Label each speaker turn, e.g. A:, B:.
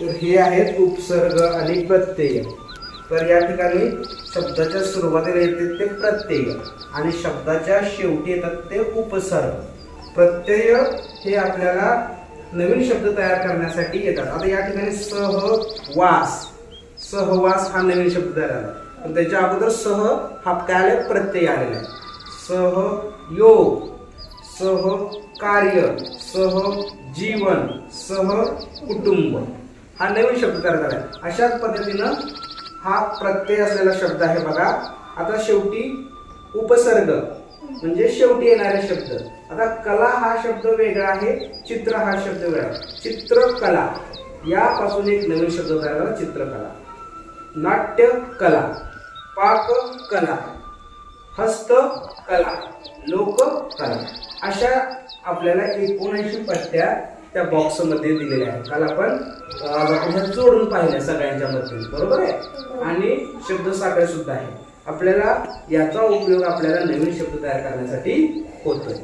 A: तर हे आहेत उपसर्ग आणि प्रत्यय. तर या ठिकाणी शब्दाच्या सुरुवातीला येते ते प्रत्यय आणि शब्दाच्या शेवटी येतात ते उपसर्ग. प्रत्यय हे आपल्याला नवीन शब्द तयार करण्यासाठी येतात. आता या ठिकाणी सहवास, सहवास हा नवीन शब्द तयार झाला, पण त्याच्या अगोदर सह हा काय प्रत्यय आलेला आहे. सहयोग, सहकार्य, सहजीवन, सहकुटुंब हा नवीन शब्द तयार झाला आहे. अशाच पद्धतीनं हा प्रत्यय असलेला शब्द आहे बघा. आता शेवटी उपसर्ग म्हणजे शेवटी येणारे शब्द. आता कला हा शब्द वेगळा आहे, चित्र हा शब्द वेगळा आहे. चित्रकला यापासून एक नवीन शब्द तयार झाला, चित्रकला. नाट्यकला, पाककला, हस्तकला, लोककला अशा आपल्याला 79 पट्ट्या त्या बॉक्समध्ये दिलेल्या आहेत. काल आपण जोडून पाहिल्या सगळ्यांच्या मध्ये, बरोबर आहे. आणि शब्दसाखळी सुद्धा आहे. आपल्याला याचा उपयोग आपल्याला नवीन शब्द तयार करण्यासाठी होतोय.